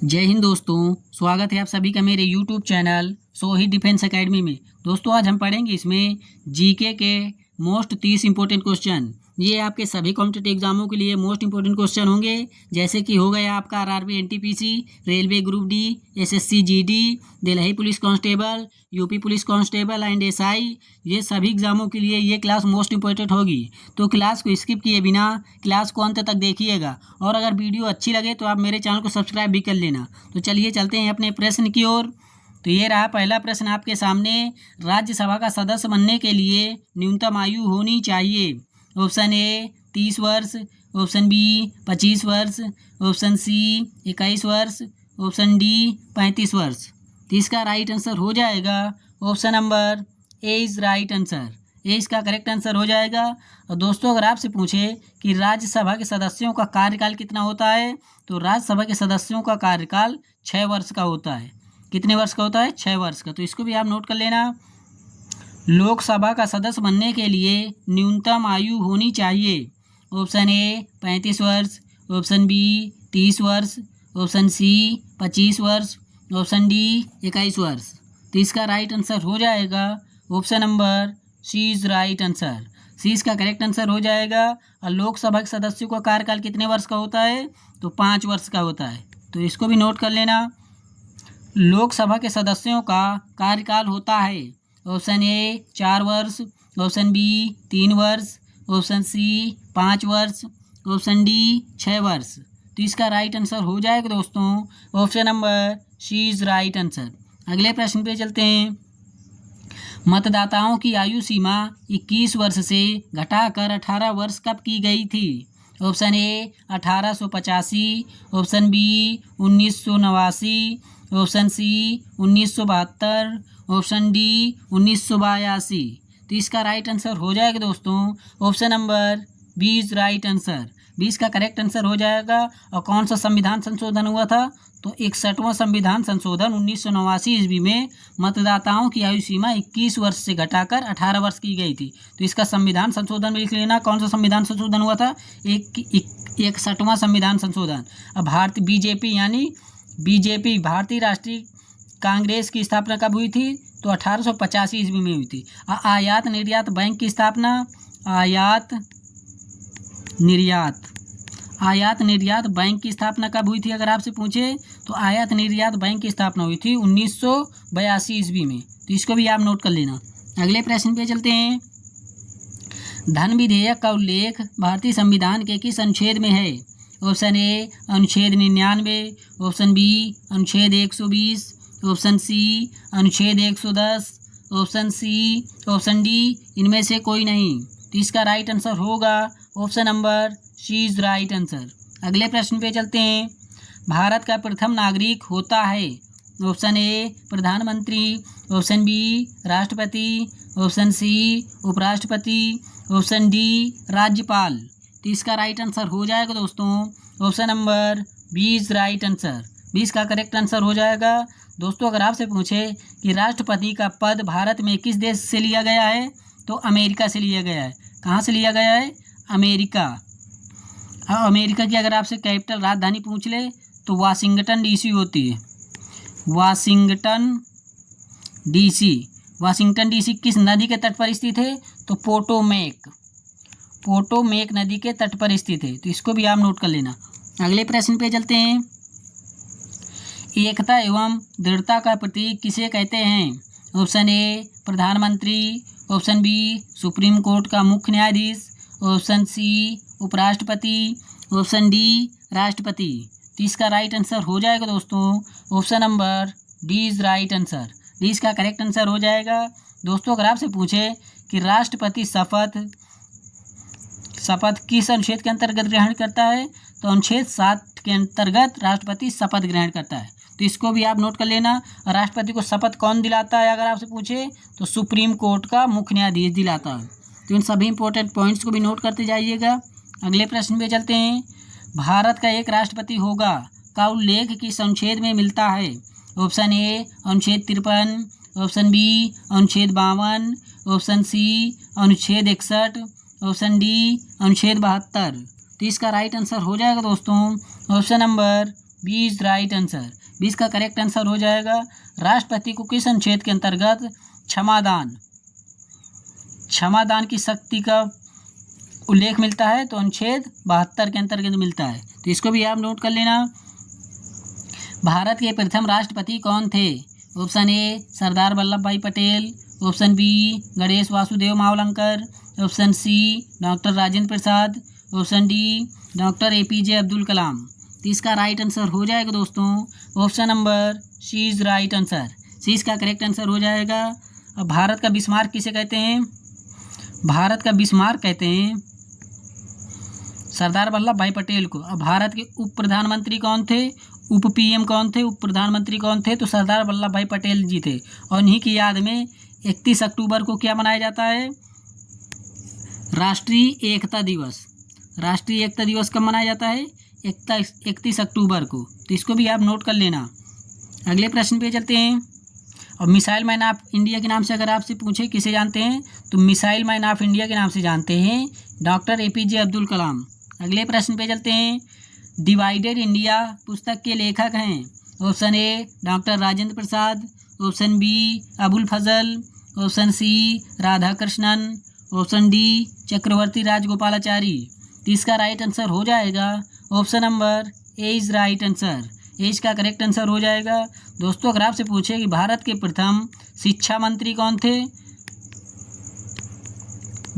जय हिंद दोस्तों। स्वागत है आप सभी का मेरे YouTube channel Sohit defence academy में। दोस्तों आज हम पढ़ेंगे इसमें जीके के मोस्ट 30 इंपॉर्टेंट क्वेश्चन। ये आपके सभी कॉम्पिटिटिव एग्जामों के लिए मोस्ट इंपॉर्टेंट क्वेश्चन होंगे, जैसे कि हो गया आपका RRB NTPC, railway group D, SSC GD, Delhi police constable, UP police constable and SI. ये सभी एग्जामों के लिए ये क्लास मोस्ट इंपॉर्टेंट होगी, तो क्लास को स्किप किए बिना क्लास को अंत तक देखिएगा। और अगर वीडियो अच्छी लगे तो आप मेरे चैनल को सब्सक्राइब भी कर लेना। तो चलिए चलते हैं अपने प्रश्न की ओर। तो ये रहा पहला प्रश्न आपके सामने। राज्यसभा का सदस्य बनने के लिए न्यूनतम आयु होनी चाहिए। ऑप्शन ए 30 वर्ष, ऑप्शन बी 25 वर्ष, ऑप्शन सी 21 वर्ष, ऑप्शन डी 35 वर्ष। तो इसका राइट आंसर हो जाएगा option number A is right answer. A इसका करेक्ट आंसर हो जाएगा। और दोस्तों अगर आपसे पूछे कि राज्यसभा के सदस्यों का कार्यकाल कितना होता है, तो राज्यसभा के सदस्यों का कार्यकाल 6 वर्ष का होता है। कितने वर्ष का होता है? 6 वर्ष का। तो इसको भी आप नोट कर लेना। लोकसभा का सदस्य बनने के लिए न्यूनतम आयु होनी चाहिए। ऑप्शन ए 35 वर्ष, ऑप्शन बी 30 वर्ष, ऑप्शन सी 25 वर्ष, ऑप्शन डी 21 वर्ष। तो इसका राइट आंसर हो जाएगा option number C is right answer. C इसका करेक्ट आंसर हो जाएगा। और लोकसभा के सदस्यों का कार्यकाल कितने वर्ष का होता है? तो 5 वर्ष का होता है। तो इसको भी नोट कर लेना। लोकसभा के सदस्यों का कार्यकाल होता है ऑप्शन ए 4 वर्ष, ऑप्शन बी 3 वर्ष, ऑप्शन सी 5 वर्ष, ऑप्शन डी 6 वर्ष। तो इसका राइट आंसर हो जाएगा दोस्तों option number C is right answer. अगले प्रश्न पे चलते हैं। मतदाताओं की आयु सीमा 21 वर्ष से घटाकर 18 वर्ष कब की गई थी? Option A 1885, option B 1989, option C 1972, option D 1982। तो इसका राइट आंसर हो जाएगा दोस्तों option number B is right answer. 20 का करेक्ट आंसर हो जाएगा। और कौन सा संविधान संशोधन हुआ था? तो 61वां संविधान संशोधन 1989 ईस्वी में मतदाताओं की आयु सीमा 21 वर्ष से घटाकर 18 वर्ष की गई थी। तो इसका संविधान संशोधन भी लिख लेना। कौन सा संविधान संशोधन हुआ था? 61वां संविधान संशोधन। अब बीजेपी यानी बीजेपी भारतीय राष्ट्रीय कांग्रेस की स्थापना कब हुई थी? तो 1885 ईस्वी में हुई थी। आयात निर्यात बैंक की स्थापना आयात निर्यात बैंक की स्थापना कब हुई थी? अगर आपसे पूछे तो आयात निर्यात बैंक की स्थापना हुई थी 1982 ईस्वी में। तो इसको भी आप नोट कर लेना। अगले प्रश्न पे चलते हैं। धन विधेयक का उल्लेख भारतीय संविधान के किस अनुच्छेद में है? ऑप्शन ए अनुच्छेद 99, ऑप्शन बी अनुच्छेद 120, ऑप्शन सी अनुच्छेद 110, ऑप्शन डी इनमें से कोई नहीं। तो इसका राइट आंसर होगा option number C is right answer. अगले प्रश्न पे चलते हैं। भारत का प्रथम नागरिक होता है? ऑप्शन ए प्रधानमंत्री, ऑप्शन बी राष्ट्रपति, ऑप्शन सी उपराष्ट्रपति, ऑप्शन डी राज्यपाल। तो इसका राइट आंसर हो जाएगा दोस्तों option number B is right answer. 20 का करेक्ट आंसर हो जाएगा। दोस्तों अगर आपसे पूछे कि राष्ट्रपति का पद भारत में किस देश से लिया गया है, तो अमेरिका से लिया गया है। कहाँ से लिया गया है? अमेरिका। हाँ, अमेरिका की अगर आपसे कैपिटल राजधानी पूछ ले तो वाशिंगटन डीसी होती है। वाशिंगटन डीसी किस नदी के तट पर स्थित है? तो पोटोमेक नदी के तट पर स्थित है। तो इसको भी आप नोट कर लेना। अगले प्रश्न पे चलते हैं। एकता एवं दृढ़ता का प्रतीक किसे कहते हैं? ऑप्शन ए प्रधानमंत्री, ऑप्शन बी सुप्रीम कोर्ट का मुख्य न्यायाधीश, ऑप्शन सी उपराष्ट्रपति, ऑप्शन डी राष्ट्रपति। तो इसका राइट आंसर हो जाएगा दोस्तों option number D is right answer. D इसका करेक्ट आंसर हो जाएगा। दोस्तों अगर आपसे पूछे कि राष्ट्रपति शपथ किस अनुच्छेद के अंतर्गत ग्रहण करता है, तो अनुच्छेद 7 के अंतर्गत राष्ट्रपति शपथ ग्रहण करता है। तो इसको भी आप नोट कर लेना। राष्ट्रपति को शपथ कौन दिलाता है? अगर आपसे पूछे तो सुप्रीम कोर्ट का मुख्य न्यायाधीश दिलाता है। तो इन सभी इंपॉर्टेंट पॉइंट्स को भी नोट करते जाइएगा। अगले प्रश्न पे चलते हैं। भारत का एक राष्ट्रपति होगा का उल्लेख किस अनुच्छेद में मिलता है? ऑप्शन ए अनुच्छेद 53, ऑप्शन बी अनुच्छेद 52, ऑप्शन सी अनुच्छेद 61, ऑप्शन डी अनुच्छेद 72। तो इसका राइट आंसर हो जाएगा दोस्तों option number B is right answer. 20 का करेक्ट आंसर हो जाएगा राष्ट्रपति को किस अनुच्छेद के अंतर्गत क्षमादान की शक्ति का उल्लेख मिलता है? तो अनुच्छेद 72 के अंतर्गत मिलता है। तो इसको भी आप नोट कर लेना। भारत के प्रथम राष्ट्रपति कौन थे? ऑप्शन ए Sardar Vallabh Bhai Patel, option B Ganesh Vasudev Mavalankar, option C doctor Rajendra Prasad, option D doctor APJ Abdul Kalam. तो इसका राइट आंसर हो जाएगा दोस्तों option number C is right answer. C इसका करेक्ट आंसर हो जाएगा। अब भारत का बिस्मार्क किसे कहते हैं? भारत का बिस्मार्क कहते हैं सरदार वल्लभ भाई पटेल को। अब भारत के उप प्रधानमंत्री कौन थे? उप PM कौन थे? उप प्रधानमंत्री कौन थे? तो सरदार वल्लभ भाई पटेल जी थे। और इन्हीं की याद में 31 अक्टूबर को क्या मनाया जाता है? राष्ट्रीय एकता दिवस। राष्ट्रीय एकता दिवस कब मनाया जाता है? 31 अक्टूबर को। तो इसको भी आप नोट कर लेना। अगले प्रश्न पे चलते हैं। और मिसाइल मैन ऑफ इंडिया के नाम से अगर आपसे पूछे किसे जानते हैं, तो मिसाइल मैन ऑफ इंडिया के नाम से जानते हैं डॉक्टर APJ अब्दुल कलाम। अगले प्रश्न पे चलते हैं। डिवाइडेड इंडिया पुस्तक के लेखक हैं? Option A doctor Rajendra Prasad, option B Abul Fazal, option C Radhakrishnan, option D Chakravarti Rajagopalachari. तो इसका राइट आंसर हो जाएगा option number A is right answer. A इसका करेक्ट आंसर हो जाएगा। दोस्तों अगर आपसे पूछे कि भारत के प्रथम शिक्षा मंत्री कौन थे,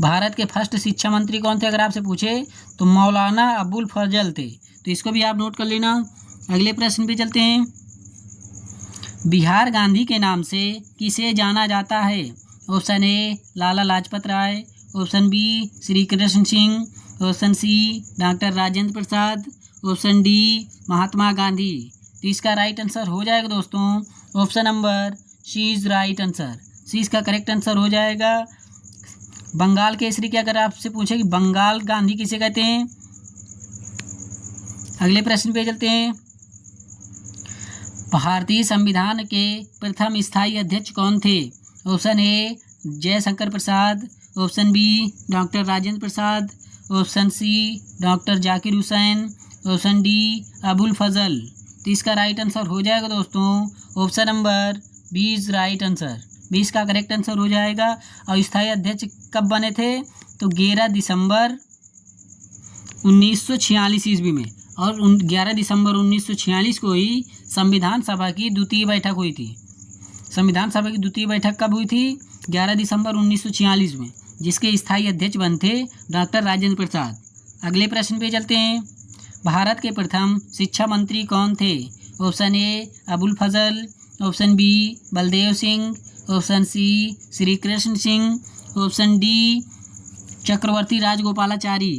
भारत के फर्स्ट शिक्षा मंत्री कौन थे अगर आपसे पूछे, तो मौलाना अबुल फजल थे। तो इसको भी आप नोट कर लेना। अगले प्रश्न पे चलते हैं। बिहार गांधी के नाम से किसे जाना जाता है? Option A Lala Lajpat Rai, option B Shri Krishna Singh, option C doctor Rajendra Prasad, option D Mahatma Gandhi. तो इसका राइट आंसर हो जाएगा दोस्तों option number C is right answer. C इसका करेक्ट आंसर हो जाएगा। बंगाल केसरी की अगर आपसे पूछे कि बंगाल गांधी किसे कहते हैं, अगले प्रश्न पे चलते हैं। भारतीय संविधान के प्रथम स्थायी अध्यक्ष कौन थे? Option A Jaishankar Prasad, option B doctor Rajendra Prasad, option C doctor Zakir Hussain, option D Abul Fazal. तो इसका राइट आंसर हो जाएगा दोस्तों option number B is right answer. 20 का करेक्ट आंसर हो जाएगा। और स्थायी अध्यक्ष कब बने थे? तो 11 दिसंबर 1946 ईस्वी में। और 11 दिसंबर 1946 को ही संविधान सभा की द्वितीय बैठक हुई थी। संविधान सभा की द्वितीय बैठक कब हुई थी? 11 दिसंबर 1946 में, जिसके स्थायी अध्यक्ष बने थे डॉक्टर राजेंद्र प्रसाद। अगले प्रश्न पे चलते हैं। भारत के प्रथम शिक्षा मंत्री कौन थे? Option A Abul Fazal, option B Baldev Singh, option C Shri Krishna Singh, option D Chakravarti Rajagopalachari.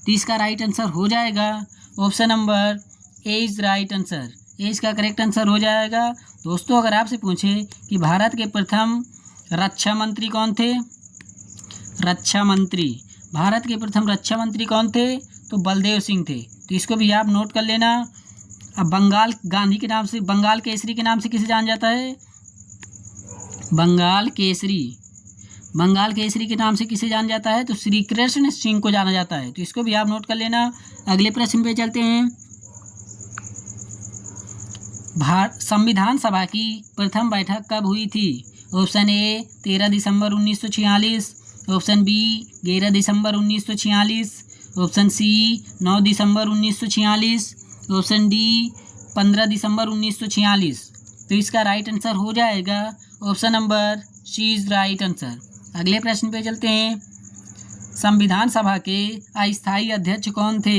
तो इसका राइट आंसर हो जाएगा option number A is right answer. A इसका करेक्ट आंसर हो जाएगा। दोस्तों अगर आपसे पूछे कि भारत के प्रथम रक्षा मंत्री कौन थे, रक्षा मंत्री, भारत के प्रथम रक्षा मंत्री कौन थे? तो बलदेव सिंह थे। तो इसको भी आप नोट कर लेना। अब बंगाल गांधी के नाम से, बंगाल केसरी के नाम से किसे जाना जाता है? बंगाल केसरी, बंगाल केसरी के नाम से किसे जाना जाता है? तो श्री कृष्ण सिंह को जाना जाता है। तो इसको भी आप नोट कर लेना। अगले प्रश्न पे चलते हैं। संविधान सभा की प्रथम बैठक कब हुई थी? ऑप्शन ए 13 दिसंबर 1946, ऑप्शन बी 11 दिसंबर 1946, ऑप्शन सी 9 दिसंबर 1946, ऑप्शन डी 15 दिसंबर 1946। तो इसका राइट आंसर हो जाएगा option number C is right answer. अगले प्रश्न पे चलते हैं। संविधान सभा के अस्थायी अध्यक्ष कौन थे?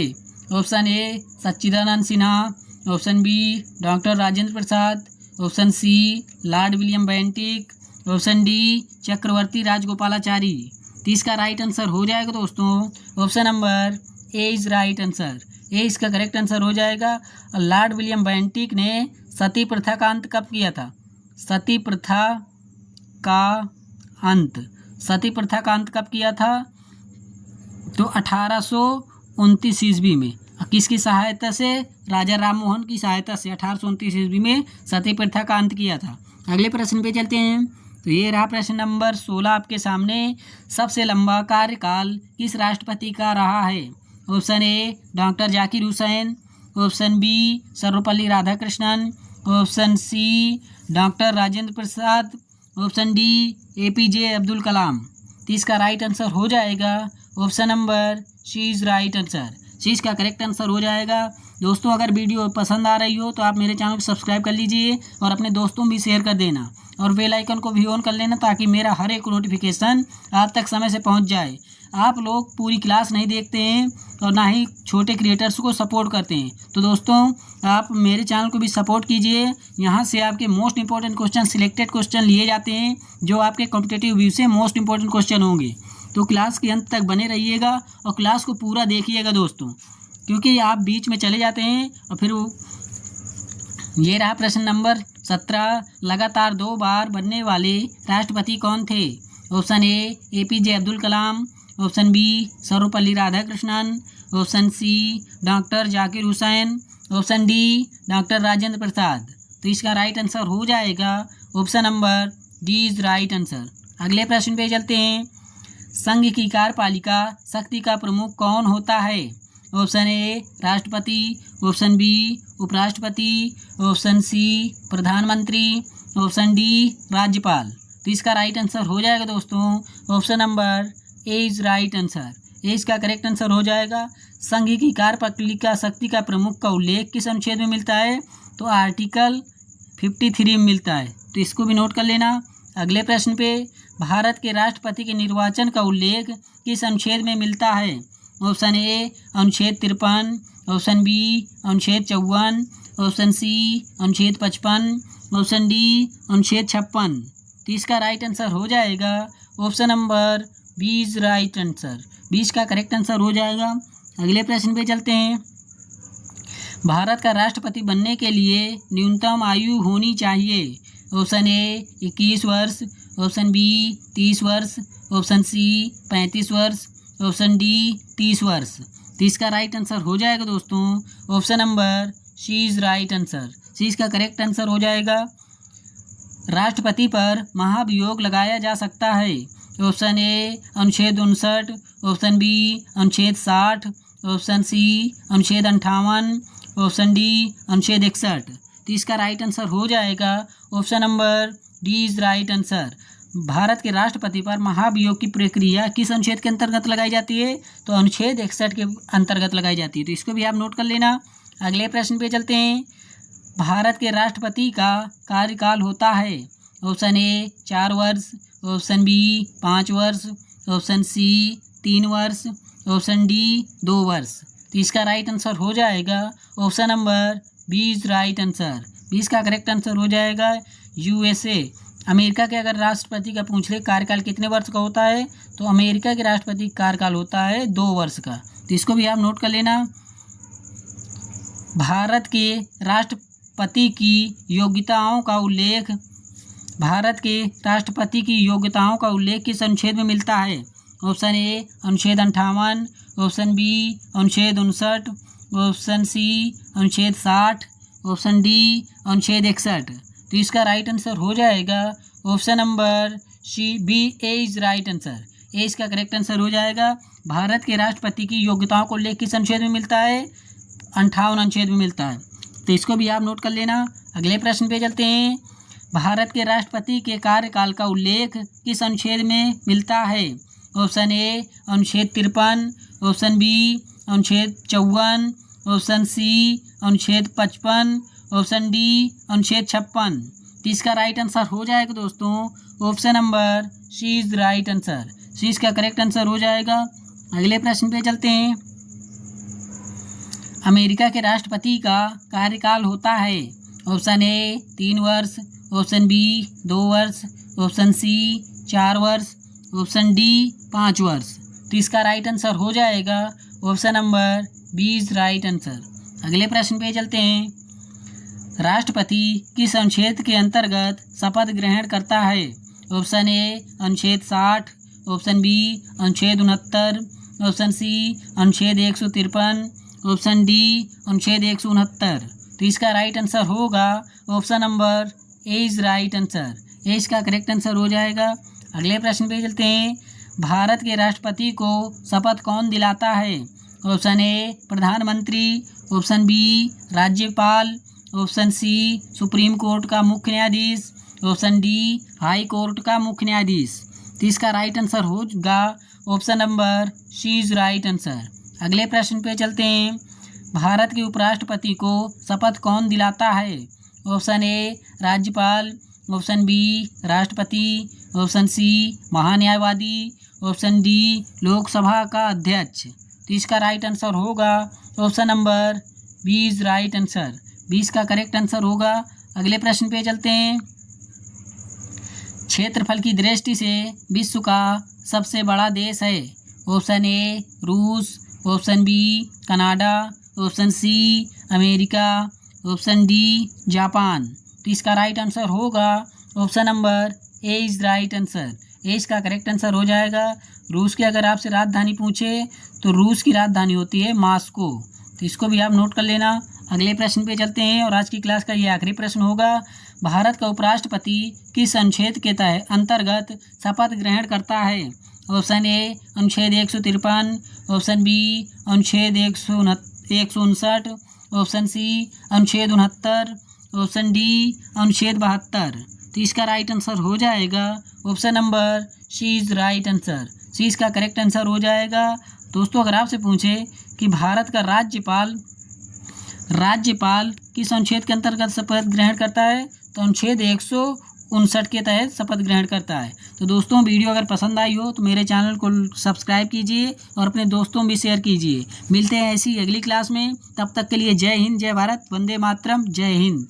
Option A Sachchidanand Sinha, option B doctor Rajendra Prasad, option C Lord William Bentinck, option D Chakravarti Rajagopalachari. तो इसका राइट आंसर हो जाएगा दोस्तों option number A is right answer. A इसका करेक्ट आंसर हो जाएगा। लॉर्ड विलियम बेंटिक ने सती प्रथा का अंत कब किया था? सती प्रथा का अंत, सती प्रथा का अंत कब किया था? तो 1829 ईस्वी में। किसकी सहायता से? राजा राम मोहन की सहायता से 1829 ईस्वी में सती प्रथा का अंत किया था। अगले प्रश्न पे चलते हैं। तो ये रहा प्रश्न नंबर 16 आपके सामने। सबसे लंबा कार्यकाल किस राष्ट्रपति का रहा है? Option A doctor Zakir Hussain, option B Sarvepalli Radhakrishnan, option C doctor Rajendra Prasad, option D APJ Abdul Kalam. तो इसका राइट आंसर हो जाएगा option number C is right answer. C इसका करेक्ट आंसर हो जाएगा। दोस्तों अगर वीडियो पसंद आ रही हो तो आप मेरे चैनल को सब्सक्राइब कर लीजिए और अपने दोस्तों में भी शेयर कर देना और बेल आइकन को भी ऑन कर लेना ताकि मेरा हर एक नोटिफिकेशन आप तक समय से पहुंच जाए। आप लोग पूरी क्लास नहीं देखते हैं और ना ही छोटे क्रिएटर्स को सपोर्ट करते हैं, तो दोस्तों आप मेरे चैनल को भी सपोर्ट कीजिए। यहाँ से आपके most important question, selected question लिए जाते हैं जो आपके कॉम्पिटिटिव व्यू से मोस्ट इंपॉर्टेंट क्वेश्चन होंगे। तो क्लास के अंत तक बने रहिएगा और क्लास को पूरा देखिएगा दोस्तों, क्योंकि आप बीच में चले जाते हैं और फिर ये रहा प्रश्न नंबर 17। लगातार 2 बार बनने वाले राष्ट्रपति कौन थे? Option A APJ Abdul Kalam, option B Sarvepalli Radhakrishnan, option C doctor Zakir Hussain, option D doctor Rajendra Prasad. तो इसका राइट आंसर हो जाएगा option number D is right answer. अगले प्रश्न पे चलते हैं। संघ की कार्यपालिका शक्ति का प्रमुख कौन होता है? ऑप्शन ए राष्ट्रपति, ऑप्शन बी उपराष्ट्रपति, ऑप्शन सी प्रधानमंत्री, ऑप्शन डी राज्यपाल। तो इसका राइट आंसर हो जाएगा दोस्तों option number A is right answer. A इसका करेक्ट आंसर हो जाएगा। संघ की कार्यपालिका शक्ति का प्रमुख का उल्लेख किस अनुच्छेद में मिलता है? तो आर्टिकल 53 में मिलता है, तो इसको भी नोट कर लेना। अगले प्रश्न पे, भारत के राष्ट्रपति के निर्वाचन का उल्लेख किस अनुच्छेद में मिलता है? ऑप्शन ए अनुच्छेद 53, ऑप्शन बी अनुच्छेद 54, ऑप्शन सी अनुच्छेद 55, ऑप्शन डी अनुच्छेद 56। तो इसका राइट आंसर हो जाएगा option number B is right answer. 20 का करेक्ट आंसर हो जाएगा। अगले प्रश्न पे चलते हैं। भारत का राष्ट्रपति बनने के लिए न्यूनतम आयु होनी चाहिए? ऑप्शन ए 21 वर्ष, ऑप्शन बी 30 वर्ष, ऑप्शन सी 35 वर्ष, ऑप्शन डी 30 वर्ष। तो इसका राइट आंसर हो जाएगा दोस्तों option number C is right answer. C इसका करेक्ट आंसर हो जाएगा। राष्ट्रपति पर महाभियोग लगाया जा सकता है? ऑप्शन ए अनुच्छेद 59, ऑप्शन बी अनुच्छेद 60, ऑप्शन सी अनुच्छेद 58, ऑप्शन डी अनुच्छेद 61। तो इसका राइट आंसर हो जाएगा option number D is right answer. Bharat के राष्ट्रपति पर महाभियोग की प्रक्रिया किस अनुच्छेद के अंतर्गत लगाई जाती है? तो अनुच्छेद 61 के अंतर्गत लगाई जाती है, तो इसको भी आप नोट कर लेना। अगले प्रश्न पे चलते हैं। भारत के राष्ट्रपति का कार्यकाल होता है? ऑप्शन ए 4 वर्ष, ऑप्शन बी 5 वर्ष, ऑप्शन सी 3 वर्ष, ऑप्शन डी 2 वर्ष। तो इसका राइट आंसर हो जाएगा option number B is right answer. 20 का करेक्ट आंसर हो जाएगा। USA अमेरिका के अगर राष्ट्रपति का पूछ ले कार्यकाल कितने वर्ष का होता है, तो अमेरिका के राष्ट्रपति कार्यकाल होता है 2 वर्ष का, तो इसको भी आप नोट कर लेना। भारत के राष्ट्रपति की योग्यताओं का उल्लेख किस अनुच्छेद में मिलता है? ऑप्शन ए अनुच्छेद 58, ऑप्शन बी अनुच्छेद 59, ऑप्शन सी अनुच्छेद 60, ऑप्शन डी अनुच्छेद 61। तो इसका राइट आंसर हो जाएगा option number C B A is right answer. A इसका करेक्ट आंसर हो जाएगा। भारत के राष्ट्रपति की योग्यताओं को उल्लेख किस अनुच्छेद में मिलता है? 58 अनुच्छेद में मिलता है, तो इसको भी आप नोट कर लेना। अगले प्रश्न पे चलते हैं। भारत के राष्ट्रपति के कार्यकाल का उल्लेख किस अनुच्छेद में मिलता है? ऑप्शन ए अनुच्छेद 53, ऑप्शन बी अनुच्छेद 54, ऑप्शन सी अनुच्छेद 55, ऑप्शन डी अनुच्छेद 56। तो इसका राइट आंसर हो जाएगा दोस्तों option number C is right answer. C इसका करेक्ट आंसर हो जाएगा। अगले प्रश्न पे चलते हैं। अमेरिका के राष्ट्रपति का कार्यकाल होता है? ऑप्शन ए 3 वर्ष, ऑप्शन बी 2 वर्ष, ऑप्शन सी 4 वर्ष, ऑप्शन डी 5 वर्ष। तो इसका राइट आंसर हो जाएगा option number B is right answer. अगले प्रश्न पे चलते हैं। राष्ट्रपति किस अनुच्छेद के अंतर्गत शपथ ग्रहण करता है? ऑप्शन ए अनुच्छेद 60, ऑप्शन बी अनुच्छेद 69, ऑप्शन सी अनुच्छेद 153, ऑप्शन डी अनुच्छेद 169। तो इसका राइट आंसर होगा option number A is right answer. A इसका करेक्ट आंसर हो जाएगा। अगले प्रश्न पे चलते हैं। भारत के राष्ट्रपति को शपथ कौन दिलाता है? ऑप्शन ए प्रधानमंत्री, ऑप्शन बी राज्यपाल, ऑप्शन सी सुप्रीम कोर्ट का मुख्य न्यायाधीश, ऑप्शन डी हाई कोर्ट का मुख्य न्यायाधीश। तो इसका राइट आंसर होगा option number C is right answer. अगले प्रश्न पे चलते हैं। भारत के उपराष्ट्रपति को शपथ कौन दिलाता है? ऑप्शन ए राज्यपाल, ऑप्शन बी राष्ट्रपति, ऑप्शन सी महान्यायवादी, ऑप्शन डी लोकसभा का अध्यक्ष। तो इसका राइट आंसर होगा option number B is right answer. 20 का करेक्ट आंसर होगा। अगले प्रश्न पे चलते हैं। क्षेत्रफल की दृष्टि से विश्व का सबसे बड़ा देश है? ऑप्शन ए रूस, option B Canada, option C America, option D जापान। तो इसका राइट आंसर होगा option number A is right answer. A इसका करेक्ट आंसर हो जाएगा। रूस की अगर आपसे राजधानी पूछे तो रूस की राजधानी होती है मॉस्को। तो इसको भी आप नोट कर लेना। अगले प्रश्न पे चलते हैं और आज की क्लास का ये आखिरी प्रश्न होगा। भारत का उपराष्ट्रपति किस अनुच्छेद के तहत अंतर्गत शपथ ग्रहण करता है? ऑप्शन ए अनुच्छेद 153, ऑप्शन बी अनुच्छेद 159, ऑप्शन सी अनुच्छेद 69, ऑप्शन डी अनुच्छेद 72। तो इसका राइट आंसर हो जाएगा option number C is right answer. C इसका करेक्ट आंसर हो जाएगा। दोस्तों अगर आपसे पूछे कि भारत का राज्यपाल किस अनुच्छेद के अंतर्गत शपथ ग्रहण करता है, तो अनुच्छेद 159 के तहत शपथ ग्रहण करता है। तो दोस्तों वीडियो अगर पसंद आई हो तो मेरे चैनल को सब्सक्राइब कीजिए और अपने दोस्तों में भी शेयर कीजिए। मिलते हैं ऐसी अगली क्लास में, तब तक के लिए जय हिंद, जय भारत, वंदे मातरम, जय हिंद।